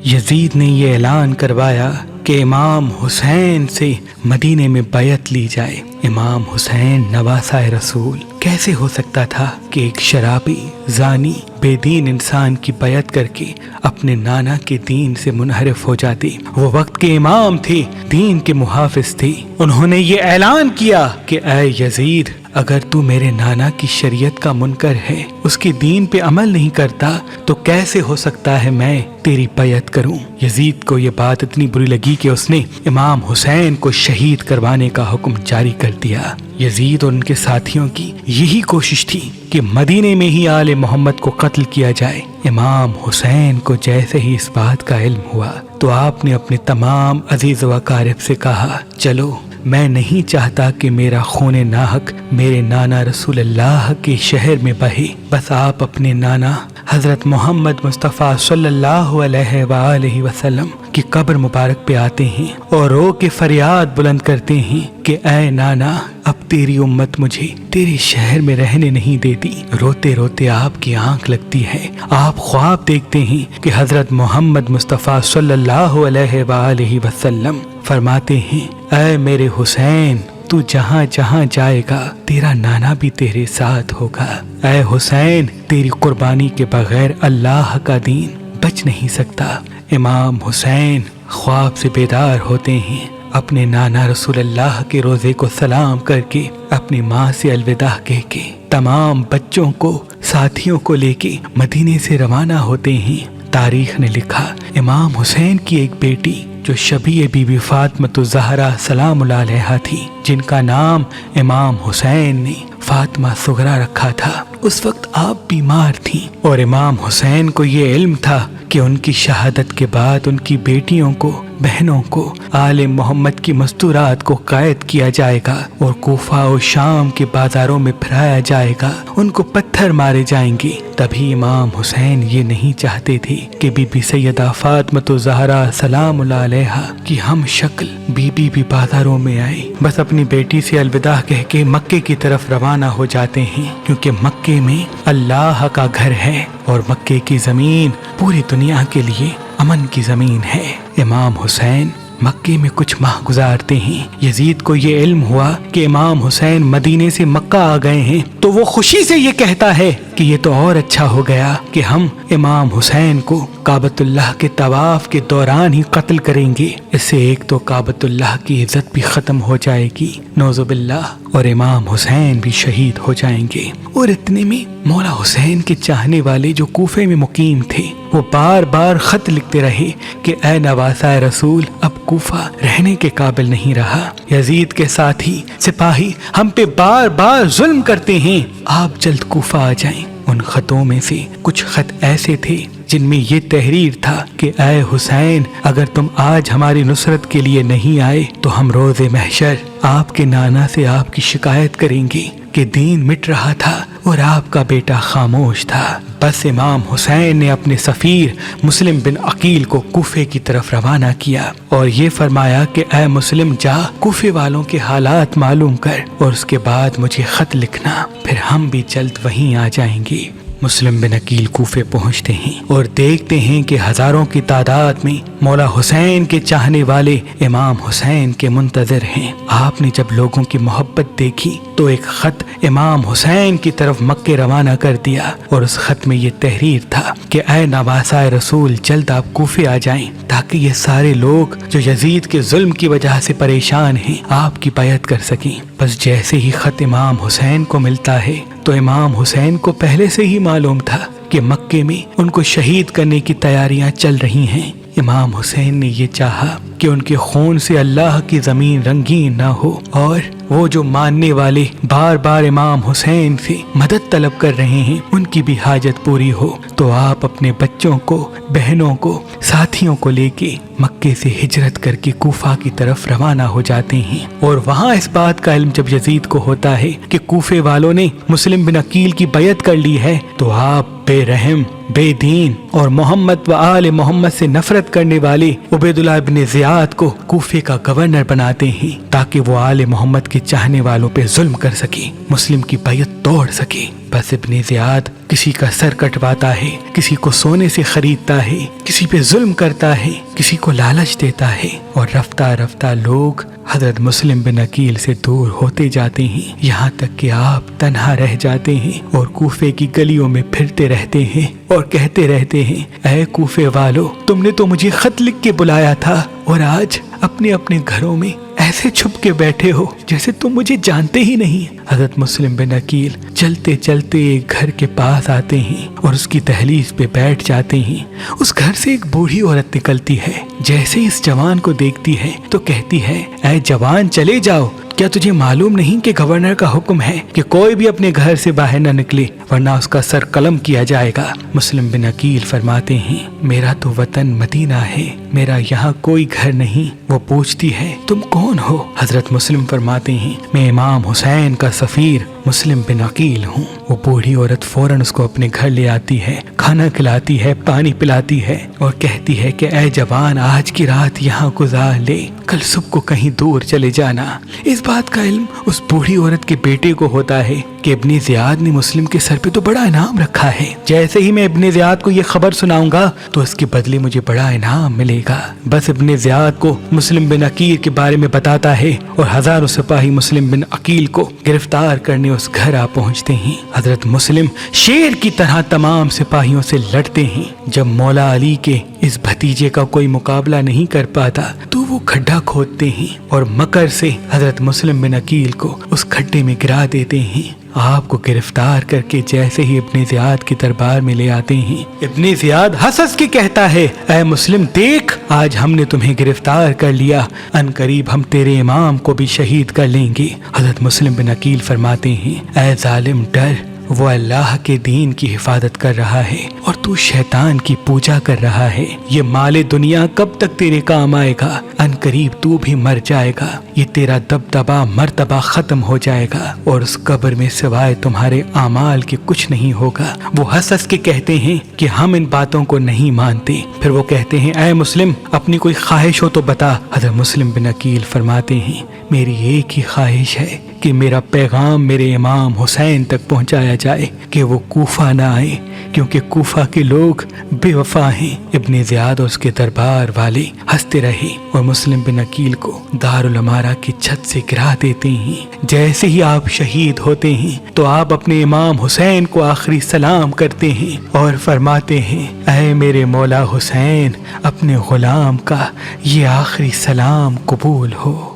یزید نے یہ اعلان کروایا کہ امام حسین سے مدینے میں بیعت لی جائے۔ امام حسین نواسہ رسول، کیسے ہو سکتا تھا کہ ایک شرابی، زانی، بے دین انسان کی بیعت کر کے اپنے نانا کے دین سے منحرف ہو جاتے؟ وہ وقت کے امام تھے، دین کے محافظ تھے۔ انہوں نے یہ اعلان کیا کہ اے یزید، اگر تو میرے نانا کی شریعت کا منکر ہے، اس کے دین پہ عمل نہیں کرتا، تو کیسے ہو سکتا ہے میں تیری بیعت کروں؟ یزید کو یہ بات اتنی بری لگی کہ اس نے امام حسین کو شہید کروانے کا حکم جاری کر دیا۔ یزید اور ان کے ساتھیوں کی یہی کوشش تھی کہ مدینے میں ہی آل محمد کو قتل کیا جائے۔ امام حسین کو جیسے ہی اس بات کا علم ہوا تو آپ نے اپنے تمام عزیز و اقارب سے کہا، چلو، میں نہیں چاہتا کہ میرا خون ناحق میرے نانا رسول اللہ کے شہر میں بہے، بس آپ اپنے نانا حضرت محمد مصطفیٰ صلی اللہ علیہ وآلہ وسلم کی قبر مبارک پہ آتے ہیں اور رو کے فریاد بلند کرتے ہیں کہ اے نانا، اب تیری امت مجھے تیرے شہر میں رہنے نہیں دیتی۔ روتے روتے آپ کی آنکھ لگتی ہے، آپ خواب دیکھتے ہیں کہ حضرت محمد مصطفیٰ صلی اللہ علیہ وآلہ وسلم فرماتے ہیں، اے میرے حسین، تو جہاں جہاں جائے گا تیرا نانا بھی تیرے ساتھ ہوگا۔ اے حسین، تیری قربانی کے بغیر اللہ کا دین بچ نہیں سکتا۔ امام حسین خواب سے بیدار ہوتے ہیں، اپنے نانا رسول اللہ کے روضے کو سلام کر کے اپنی ماں سے الوداع کہہ کے تمام بچوں کو، ساتھیوں کو لے کے مدینے سے روانہ ہوتے ہیں۔ تاریخ نے لکھا، امام حسین کی ایک بیٹی جو شبیہ بی بی فاطمہ الزہرا سلام اللہ علیہا تھی، جن کا نام امام حسین نے فاطمہ صغرا رکھا تھا، اس وقت آپ بیمار تھیں اور امام حسین کو یہ علم تھا کہ ان کی شہادت کے بعد ان کی بیٹیوں کو، بہنوں کو آل محمد کی مستورات کو قید کیا جائے گا اور کوفہ و شام کے بازاروں میں پھرایا جائے گا، ان کو پتھر مارے جائیں گے۔ تبھی امام حسین یہ نہیں چاہتے تھے کہ بی بی سیدہ فاطمہ الزہرا سلام اللہ علیہا کی ہم شکل بی بی بھی بازاروں میں آئے۔ بس اپنی بیٹی سے الوداع کہہ کے مکے کی طرف روانہ ہو جاتے ہیں، کیونکہ مکے میں اللہ کا گھر ہے اور مکے کی زمین پوری دنیا کے لیے امن کی زمین ہے۔ امام حسین مکے میں کچھ ماہ گزارتے ہیں۔ یزید کو یہ علم ہوا کہ امام حسین مدینے سے مکہ آ گئے ہیں، تو وہ خوشی سے یہ کہتا ہے کہ یہ تو اور اچھا ہو گیا کہ ہم امام حسین کو کعبۃ اللہ کے طواف کے دوران ہی قتل کریں گے، اس سے ایک تو کعبۃ اللہ کی عزت بھی ختم ہو جائے گی، نعوذ باللہ، اور امام حسین بھی شہید ہو جائیں گے۔ اور اتنے میں مولا حسین کے چاہنے والے جو کوفے میں مقیم تھے، وہ بار بار خط لکھتے رہے کہ اے نواسہ رسول، اب کوفہ رہنے کے قابل نہیں رہا، یزید کے ساتھی سپاہی ہم پہ بار بار ظلم کرتے ہیں، آپ جلد کوفہ آ جائیں۔ ان خطوں میں سے کچھ خط ایسے تھے جن میں یہ تحریر تھا کہ اے حسین، اگر تم آج ہماری نصرت کے لیے نہیں آئے تو ہم روز محشر آپ کے نانا سے آپ کی شکایت کریں گے کہ دین مٹ رہا تھا اور آپ کا بیٹا خاموش تھا۔ بس امام حسین نے اپنے سفیر مسلم بن عقیل کو کوفے کی طرف روانہ کیا اور یہ فرمایا کہ اے مسلم، جا کوفے والوں کے حالات معلوم کر اور اس کے بعد مجھے خط لکھنا، پھر ہم بھی جلد وہیں آ جائیں گے۔ مسلم بن عقیل کوفے پہنچتے ہیں اور دیکھتے ہیں کہ ہزاروں کی تعداد میں مولا حسین کے چاہنے والے امام حسین کے منتظر ہیں۔ آپ نے جب لوگوں کی محبت دیکھی تو ایک خط امام حسین کی طرف مکے روانہ کر دیا اور اس خط میں یہ تحریر تھا کہ اے نواسہ رسول، جلد آپ کوفے آ جائیں تاکہ یہ سارے لوگ جو یزید کے ظلم کی وجہ سے پریشان ہیں آپ کی بیعت کر سکیں۔ بس جیسے ہی خط امام حسین کو ملتا ہے تو امام حسین کو پہلے سے ہی معلوم تھا کہ مکے میں ان کو شہید کرنے کی تیاریاں چل رہی ہیں۔ امام حسین نے یہ چاہا کہ ان کے خون سے اللہ کی زمین رنگین نہ ہو اور وہ جو ماننے والے بار بار امام حسین سے مدد طلب کر رہے ہیں ان کی بھی حاجت پوری ہو، تو آپ اپنے بچوں کو، بہنوں کو، ساتھیوں کو لے کے مکے سے ہجرت کر کے کوفہ کی طرف روانہ ہو جاتے ہیں۔ اور وہاں اس بات کا علم جب یزید کو ہوتا ہے کہ کوفے والوں نے مسلم بن عقیل کی بیعت کر لی ہے، تو آپ بے رحم، بے دین اور محمد و آل محمد سے نفرت کرنے والے عبید اللہ بن زیاد کو کوفے کا گورنر بناتے ہیں تاکہ وہ آل محمد کے چاہنے والوں پہ ظلم کر سکے، مسلم کی بیعت توڑ سکے۔ بس ابن زیاد کسی کا سر کٹواتا ہے، کسی کو سونے سے خریدتا ہے، کسی پہ ظلم کرتا ہے، کسی کو لالچ دیتا ہے، اور رفتہ رفتہ لوگ حضرت مسلم بن عقیل سے دور ہوتے جاتے ہیں، یہاں تک کہ آپ تنہا رہ جاتے ہیں اور کوفے کی گلیوں میں پھرتے رہتے ہیں اور کہتے رہتے ہیں، اے کوفے والو، تم نے تو مجھے خط لکھ کے بلایا تھا اور آج اپنے اپنے گھروں میں ایسے چھپ کے بیٹھے ہو جیسے تم مجھے جانتے ہی نہیں۔ حضرت مسلم بن عقیل چلتے چلتے ایک گھر کے پاس آتے ہیں اور اس کی دہلیز پہ بیٹھ جاتے ہیں۔ اس گھر سے ایک بوڑھی عورت نکلتی ہے، جیسے اس جوان کو دیکھتی ہے تو کہتی ہے، اے جوان چلے جاؤ، کیا تجھے معلوم نہیں کہ گورنر کا حکم ہے کہ کوئی بھی اپنے گھر سے باہر نہ نکلے ورنہ اس کا سر قلم کیا جائے گا؟ مسلم بن عقیل فرماتے ہیں، میرا تو وطن مدینہ ہے، میرا یہاں کوئی گھر نہیں۔ وہ پوچھتی ہے، تم کون ہو؟ حضرت مسلم فرماتے ہیں، میں امام حسین کا سفیر مسلم بن عقیل ہوں۔ وہ بوڑھی عورت فوراً اس کو اپنے گھر لے آتی ہے، کھانا کھلاتی ہے، پانی پلاتی ہے اور کہتی ہے کہ اے جوان، آج کی رات یہاں گزار لے، کل صبح کو کہیں دور چلے جانا۔ اس بات کا علم اس بوڑھی عورت کے بیٹے کو ہوتا ہے کہ ابن زیاد نے مسلم کے سر پہ تو بڑا انعام رکھا ہے، جیسے ہی میں ابن زیاد کو یہ خبر سناؤں گا تو اس کے بدلے مجھے بڑا انعام ملے گا۔ بس ابن زیاد کو مسلم بن عقیل کے بارے میں بتاتا ہے اور ہزاروں سپاہی مسلم بن عقیل کو گرفتار کرنے اس گھر آ پہنچتے ہیں۔ حضرت مسلم شیر کی طرح تمام سپاہیوں سے لڑتے ہیں۔ جب مولا علی کے اس بھتیجے کا کوئی مقابلہ نہیں کر پاتا تو وہ کھڈا کھودتے ہیں اور مکر سے حضرت مسلم بن عقیل کو اس کھڈے میں گرا دیتے ہیں۔ آپ کو گرفتار کر کے جیسے ہی ابن زیاد کے دربار میں لے آتے ہیں، ابن زیاد ہنس ہنس کے کہتا ہے، اے مسلم دیکھ، آج ہم نے تمہیں گرفتار کر لیا، ان قریب ہم تیرے امام کو بھی شہید کر لیں گے۔ حضرت مسلم بن عقیل فرماتے ہیں، اے ظالم ڈر، وہ اللہ کے دین کی حفاظت کر رہا ہے اور تو شیطان کی پوجا کر رہا ہے۔ یہ مال دنیا کب تک تیرے کام آئے گا؟ ان قریب تو بھی مر جائے گا، یہ تیرا دبدبا مرتبہ ختم ہو جائے گا اور اس قبر میں سوائے تمہارے اعمال کے کچھ نہیں ہوگا۔ وہ ہنس ہنس کے کہتے ہیں کہ ہم ان باتوں کو نہیں مانتے۔ پھر وہ کہتے ہیں، اے مسلم، اپنی کوئی خواہش ہو تو بتا۔ حضرت مسلم بن عقیل فرماتے ہیں، میری ایک ہی خواہش ہے کہ میرا پیغام میرے امام حسین تک پہنچایا جائے کہ وہ کوفہ نہ آئے، کیونکہ کوفہ کے لوگ بے وفا ہیں۔ ابن زیاد اور اس کے دربار والے ہنستے رہے اور مسلم بن عقیل کو دارالعمارہ کی چھت سے گرا دیتے ہیں۔ جیسے ہی آپ شہید ہوتے ہیں تو آپ اپنے امام حسین کو آخری سلام کرتے ہیں اور فرماتے ہیں، اے میرے مولا حسین، اپنے غلام کا یہ آخری سلام قبول ہو۔